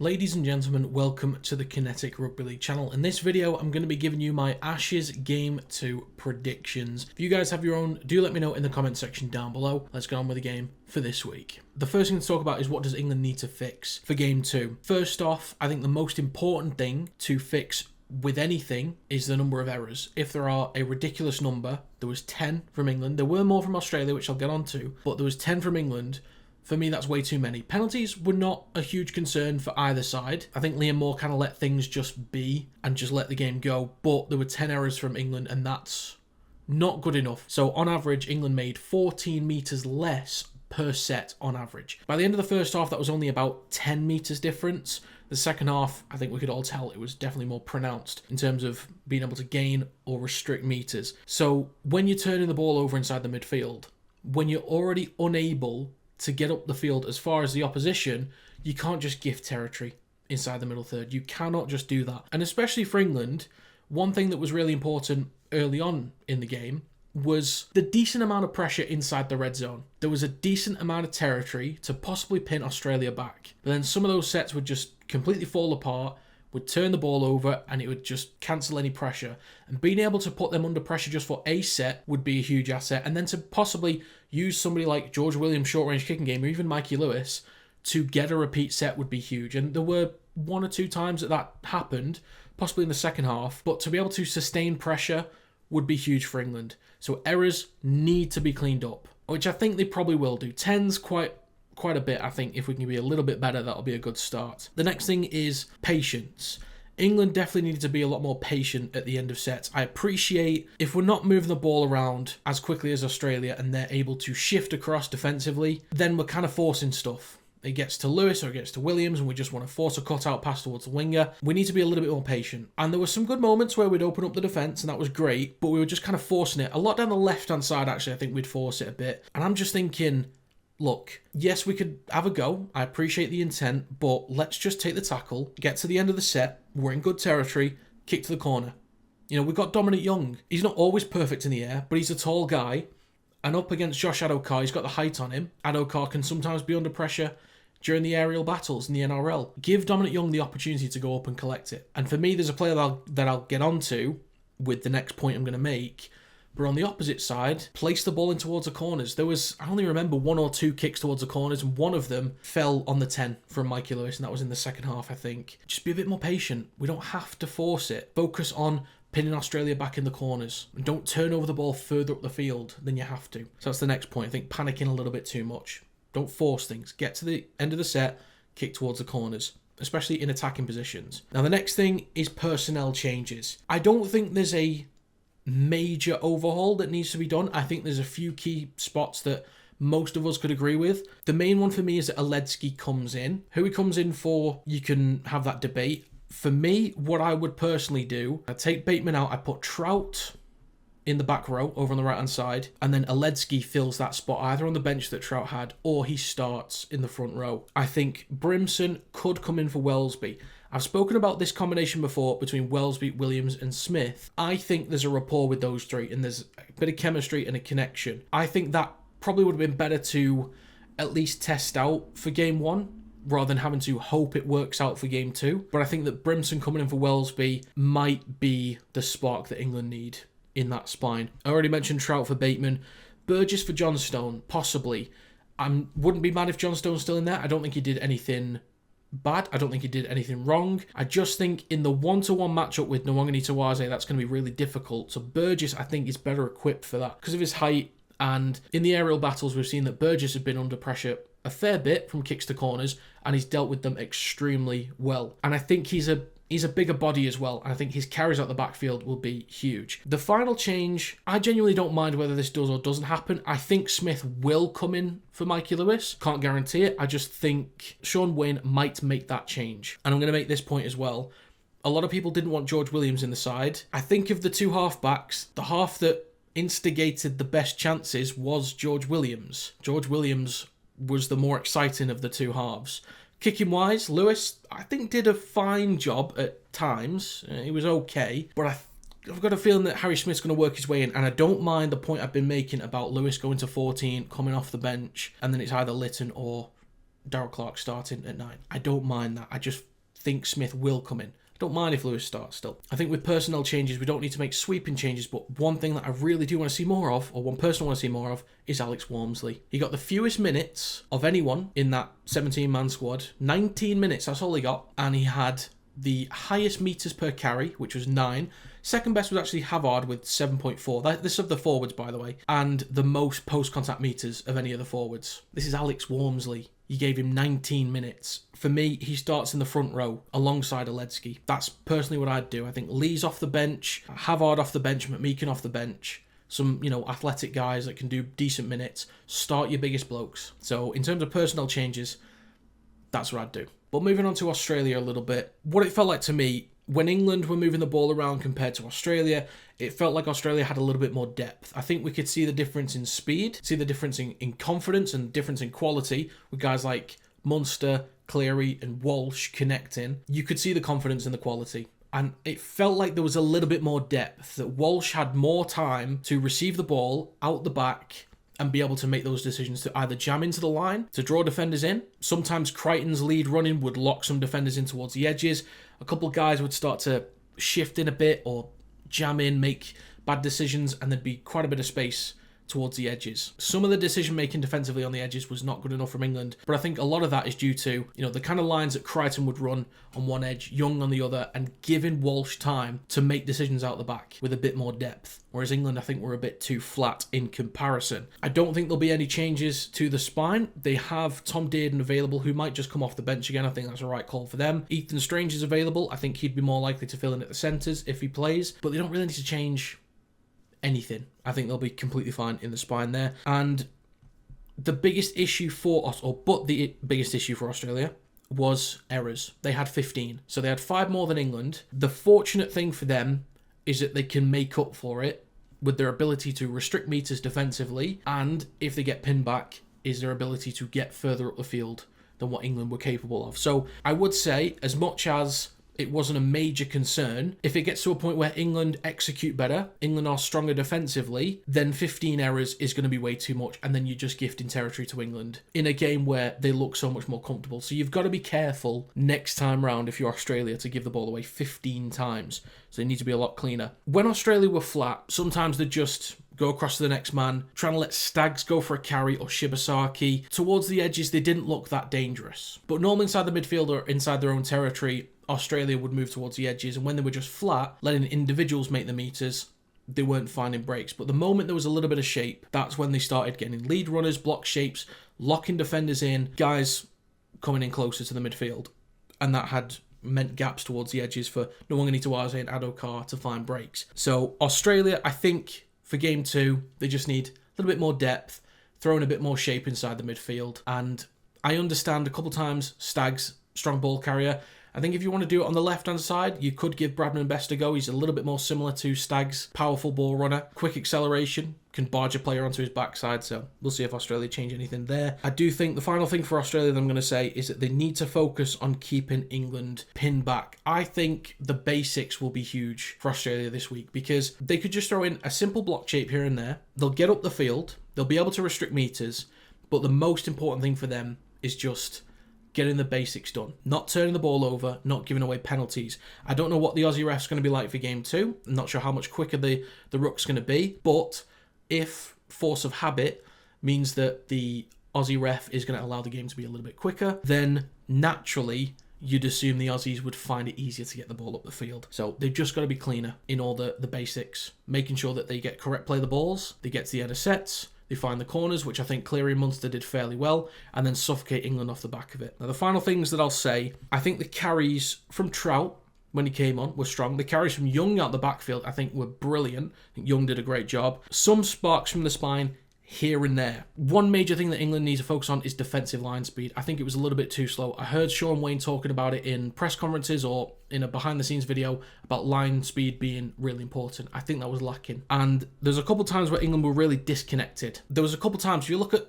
Ladies and gentlemen, welcome to the Kinetic Rugby League channel. In this video, I'm going to be giving you my Ashes Game 2 predictions. If you guys have your own, do let me know in the comment section down below. Let's get on with the game for this week. The first thing to talk about is what does England need to fix for Game 2. First off, I think the most important thing to fix with anything is the number of errors. If there are a ridiculous number, there was 10 from England. There were more from Australia, which I'll get on to, but there was 10 from England. For me, that's way too many. Penalties were not a huge concern for either side. I think Liam Moore kind of let things just be and just let the game go. But there were 10 errors from England, and that's not good enough. So on average, England made 14 metres less per set on average. By the end of the first half, that was only about 10 metres difference. The second half, I think we could all tell it was definitely more pronounced in terms of being able to gain or restrict metres. So when you're turning the ball over inside the midfield, when you're already unable to get up the field as far as the opposition, you can't just gift territory inside the middle third. You cannot just do that. And especially for England, one thing that was really important early on in the game was the decent amount of pressure inside the red zone. There was a decent amount of territory to possibly pin Australia back. But then some of those sets would just completely fall apart, would turn the ball over, and it would just cancel any pressure. And being able to put them under pressure just for a set would be a huge asset. And then to possibly use somebody like George Williams' short-range kicking game, or even Mikey Lewis, to get a repeat set would be huge. And there were one or two times that happened, possibly in the second half. But to be able to sustain pressure would be huge for England. So errors need to be cleaned up, which I think they probably will do. 10's quite a bit. I think if we can be a little bit better, that'll be a good start. The next thing is patience. England definitely needed to be a lot more patient at the end of sets. I appreciate if we're not moving the ball around as quickly as Australia and they're able to shift across defensively, then we're kind of forcing stuff. It gets to Lewis or it gets to Williams and we just want to force a cut-out pass towards the winger. We need to be a little bit more patient. And there were some good moments where we'd open up the defence and that was great, but we were just kind of forcing it. A lot down the left-hand side, actually, I think we'd force it a bit. And I'm just thinking, look, yes, we could have a go. I appreciate the intent, but let's just take the tackle, get to the end of the set. We're in good territory, kick to the corner. You know, we've got Dominic Young. He's not always perfect in the air, but he's a tall guy. And up against Josh Adokar, he's got the height on him. Adokar can sometimes be under pressure during the aerial battles in the NRL. Give Dominic Young the opportunity to go up and collect it. And for me, there's a player that I'll get onto with the next point I'm going to make. But on the opposite side, place the ball in towards the corners. There was, I only remember one or two kicks towards the corners, and one of them fell on the 10 from Mikey Lewis, and that was in the second half, I think. Just be a bit more patient. We don't have to force it. Focus on pinning Australia back in the corners. And don't turn over the ball further up the field than you have to. So that's the next point. I think panicking a little bit too much. Don't force things. Get to the end of the set, kick towards the corners, especially in attacking positions. Now, the next thing is personnel changes. I don't think there's a major overhaul that needs to be done. I think there's a few key spots that most of us could agree with. The main one for me is that Oledsky comes in. Who he comes in for, you can have that debate. For me, what I would personally do, I'd take Bateman out, I put Trout in the back row over on the right hand side, and then Oledsky fills that spot either on the bench that Trout had or he starts in the front row. I think Brimson could come in for Welsby. I've spoken about this combination before between Welsby, Williams and Smith. I think there's a rapport with those three and there's a bit of chemistry and a connection. I think that probably would have been better to at least test out for game 1 rather than having to hope it works out for game 2. But I think that Brimson coming in for Welsby might be the spark that England need in that spine. I already mentioned Trout for Bateman. Burgess for Johnstone, possibly. I wouldn't be mad if Johnstone's still in there. I don't think he did anything bad. I don't think he did anything wrong. I just think in the one-to-one matchup with Nwangani Tawaze, that's going to be really difficult. So Burgess, I think, is better equipped for that because of his height. And in the aerial battles, we've seen that Burgess has been under pressure a fair bit from kicks to corners, and he's dealt with them extremely well. And I think he's a bigger body as well, and I think his carries out the backfield will be huge. The final change, I genuinely don't mind whether this does or doesn't happen. I think Smith will come in for Mikey Lewis. Can't guarantee it. I just think Sean Wayne might make that change. And I'm going to make this point as well. A lot of people didn't want George Williams in the side. I think of the two halfbacks, the half that instigated the best chances was George Williams. George Williams was the more exciting of the two halves. Kicking wise, Lewis, I think, did a fine job at times. He was okay, but I've got a feeling that Harry Smith's going to work his way in, and I don't mind the point I've been making about Lewis going to 14, coming off the bench, and then it's either Litton or Darrell Clark starting at 9. I don't mind that. I just think Smith will come in. I don't mind if Lewis starts still. I think with personnel changes, we don't need to make sweeping changes, but one thing that I really do want to see more of, or one person I want to see more of, is Alex Walmsley. He got the fewest minutes of anyone in that 17-man squad. 19 minutes, that's all he got. And he had the highest meters per carry, which was 9. Second best was actually Havard with 7.4. This is of the forwards, by the way. And the most post-contact meters of any of the forwards. This is Alex Walmsley. You gave him 19 minutes. For me, he starts in the front row alongside Oledsky. That's personally what I'd do. I think Lee's off the bench, Havard off the bench, McMeekin off the bench. Some, athletic guys that can do decent minutes. Start your biggest blokes. So in terms of personnel changes, that's what I'd do. But moving on to Australia a little bit, what it felt like to me, when England were moving the ball around compared to Australia, it felt like Australia had a little bit more depth. I think we could see the difference in speed, see the difference in confidence and difference in quality with guys like Munster, Cleary and Walsh connecting. You could see the confidence and the quality. And it felt like there was a little bit more depth, that Walsh had more time to receive the ball out the back and be able to make those decisions to either jam into the line, to draw defenders in. Sometimes Crichton's lead running would lock some defenders in towards the edges. A couple of guys would start to shift in a bit or jam in, make bad decisions, and there'd be quite a bit of space towards the edges. Some of the decision-making defensively on the edges was not good enough from England, but I think a lot of that is due to, the kind of lines that Crichton would run on one edge, Young on the other, and giving Walsh time to make decisions out the back with a bit more depth. Whereas England, I think, were a bit too flat in comparison. I don't think there'll be any changes to the spine. They have Tom Dearden available, who might just come off the bench again. I think that's a right call for them. Ethan Strange is available. I think he'd be more likely to fill in at the centres if he plays, but they don't really need to change anything. I think they'll be completely fine in the spine there. And the biggest issue for us, the biggest issue for Australia was errors. They had 15. So they had 5 more than England. The fortunate thing for them is that they can make up for it with their ability to restrict meters defensively, and if they get pinned back, is their ability to get further up the field than what England were capable of. So I would say, as much as it wasn't a major concern, if it gets to a point where England execute better, England are stronger defensively, then 15 errors is going to be way too much, and then you're just gifting territory to England in a game where they look so much more comfortable. So you've got to be careful next time round if you're Australia to give the ball away 15 times. So they need to be a lot cleaner. When Australia were flat, sometimes they just go across to the next man, trying to let Staggs go for a carry or Shibasaki. Towards the edges, they didn't look that dangerous. But normally inside the midfield or inside their own territory, Australia would move towards the edges, and when they were just flat, letting individuals make the meters, they weren't finding breaks. But the moment there was a little bit of shape, that's when they started getting lead runners, block shapes, locking defenders in, guys coming in closer to the midfield. And that had meant gaps towards the edges for Nwangani Tawaze and Adokar to find breaks. So Australia, I think, for game 2, they just need a little bit more depth, throwing a bit more shape inside the midfield. And I understand a couple times Staggs, strong ball carrier. I think if you want to do it on the left-hand side, you could give Bradman Best a go. He's a little bit more similar to Staggs. Powerful ball runner, quick acceleration, can barge a player onto his backside. So we'll see if Australia change anything there. I do think the final thing for Australia that I'm going to say is that they need to focus on keeping England pinned back. I think the basics will be huge for Australia this week, because they could just throw in a simple block shape here and there. They'll get up the field. They'll be able to restrict meters. But the most important thing for them is just getting the basics done. Not turning the ball over, not giving away penalties. I don't know what the Aussie ref's going to be like for game 2. I'm not sure how much quicker the ruck's going to be. But if force of habit means that the Aussie ref is going to allow the game to be a little bit quicker, then naturally you'd assume the Aussies would find it easier to get the ball up the field. So they've just got to be cleaner in all the basics, making sure that they get correct play of the balls, they get to the end of sets, they find the corners, which I think Cleary and Munster did fairly well, and then suffocate England off the back of it. Now, the final things that I'll say, I think the carries from Trout, when he came on, were strong. The carries from Young out the backfield, I think, were brilliant. I think Young did a great job. Some sparks from the spine here and there. One major thing that England needs to focus on is defensive line speed. I think it was a little bit too slow. I heard Sean Wayne talking about it in press conferences or in a behind-the-scenes video about line speed being really important. I think that was lacking. And there's a couple times where England were really disconnected. There was a couple times, if you look at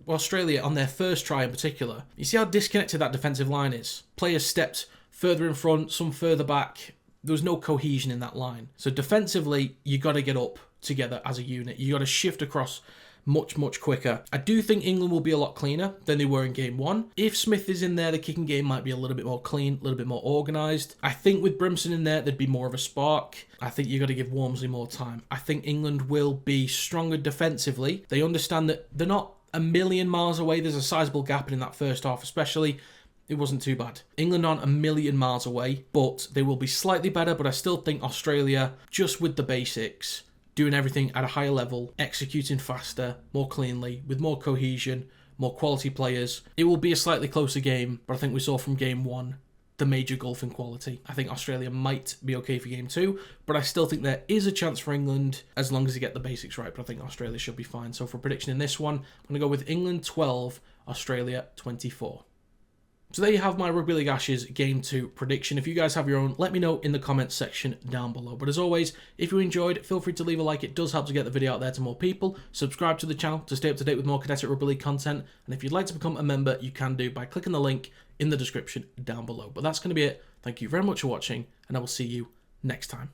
Australia on their first try in particular, you see how disconnected that defensive line is. Players stepped further in front, some further back. There was no cohesion in that line. So defensively, you got to get up together as a unit. You got to shift across much, much quicker. I do think England will be a lot cleaner than they were in game 1. If Smith is in there, the kicking game might be a little bit more clean, a little bit more organised. I think with Brimson in there, there'd be more of a spark. I think you've got to give Wormsley more time. I think England will be stronger defensively. They understand that they're not a million miles away. There's a sizable gap in that first half especially. It wasn't too bad. England aren't a million miles away, but they will be slightly better. But I still think Australia, just with the basics, doing everything at a higher level, executing faster, more cleanly, with more cohesion, more quality players. It will be a slightly closer game, but I think we saw from game 1 the major gulf in quality. I think Australia might be okay for game 2, but I still think there is a chance for England as long as they get the basics right, but I think Australia should be fine. So for prediction in this one, I'm going to go with England 12, Australia 24. So there you have my Rugby League Ashes Game 2 prediction. If you guys have your own, let me know in the comments section down below. But as always, if you enjoyed, feel free to leave a like. It does help to get the video out there to more people. Subscribe to the channel to stay up to date with more Kinetic Rugby League content. And if you'd like to become a member, you can do by clicking the link in the description down below. But that's going to be it. Thank you very much for watching, and I will see you next time.